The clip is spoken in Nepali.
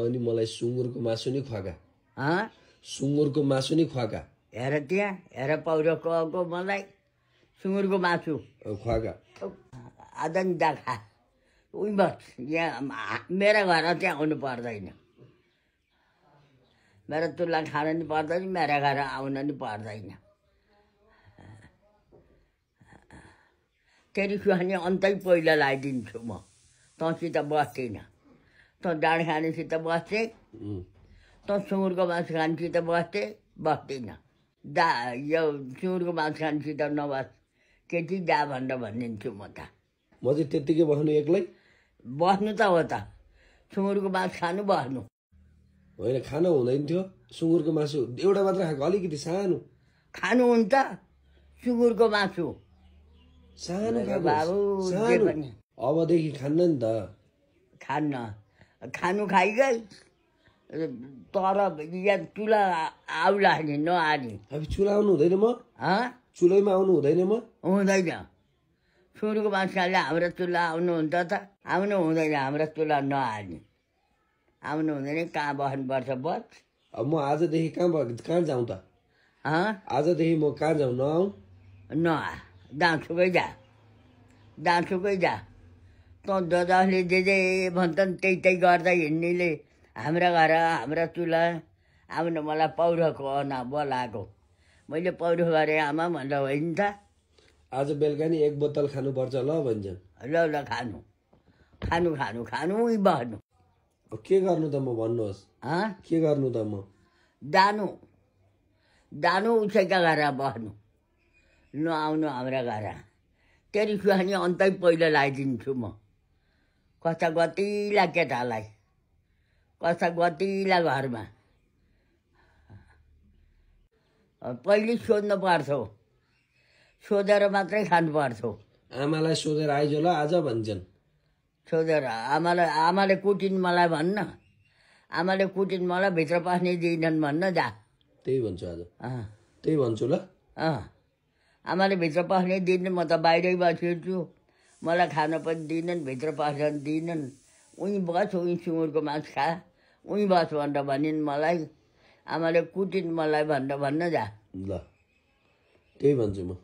अनि मलाई सुँगुरको मासु नि खुवाका हँ सुँगुरको मासु नि खुवाका हेर त्यहाँ हेर पौरको मलाई सुँगुरको मासु खुवाका आदन दाखा उही बस यहाँ मेरा घर चाहिँ आउनु पर्दैन मेरो तुला खान नि पर्दैन मेरा घर आउन नि पर्दैन तेरि खुवानी अन्तै पहिला लगाइदिन्छु म तँसित बस्दिनँ तँ डाँड खानेसित बस्थे तँ सुँगुरको मासु खानेसित बस्दिनँ यो सुँगुरको मासु खानेसित नबस केटी जा भनेर भनिदिन्छु म त म चाहिँ त्यत्तिकै बस्नु एक्लै बस्नु त हो त सुँगुरको मासु खानु बस्नु होइन खान हुँदैन थियो सुँगुरको मासु एउटा मात्र खाएको अलिकति सानो खानु हुन्छ सुँगुरको मासु सानो बाबु जे पनि अबदेखि खान्न नि त खान्न खानु खाइगई तर यहाँ चुला आउला नि नआनी अब चुला आउनु हुँदैन म चुलैमा आउनु हुँदैन म हुँदैन सुँगुरको मासु खाले हाम्रो चुल्हा आउनु हुन्छ त आउनु हुँदैन हाम्रो चुल्हा नआनी आउनु हुँदैन कहाँ बस्नुपर्छ बस अब म आजदेखि कहाँ जाउँ त आजदेखि म कहाँ जाउँ नआउँ नआ दाँसुकै जा तँ जसले जे भन्छन् त्यही गर्दा हिँड्नेले हाम्रा घर हाम्रा चुल्हा आउनु मलाई पौरखको अना बोलाएको मैले पौरख गरेँ आमा भनेर होइन त आज बेलुका नि 1 बोतल खानुपर्छ ल भन्छन् ल खानु उही बस्नु के गर्नु त म भन्नुहोस् के गर्नु त म जानु उसैका घर बस्नु नआउनु हाम्रा घर तेरि खुवानी अन्तै पहिला लगाइदिन्छु म कस्ता गतिला केटालाई कस्ता गतिला घरमा पहिले सोध्नु पर्थ्यो सोधेर मात्रै खानु पर्थ्यो आमालाई सोधेर आइज ल आज भन्छन् सोधेर आमाले कुटिन् मलाई भन्न आमाले कुटिन् मलाई भित्र पस्ने दिनन् भन्न जा त्यही भन्छु आज त्यही भन्छु ल आमाले भित्र पस्ने दिन म त बाहिरै बसिन्छु मलाई खान पनि दिनन् भित्र पस्न दिनन् उहीँ बस उहीँ सुँगुरको मासु खा उहीँ बस भनेर भनिन् मलाई आमाले कुटिन् मलाई भनेर भन्न जा ल त्यही भन्छु म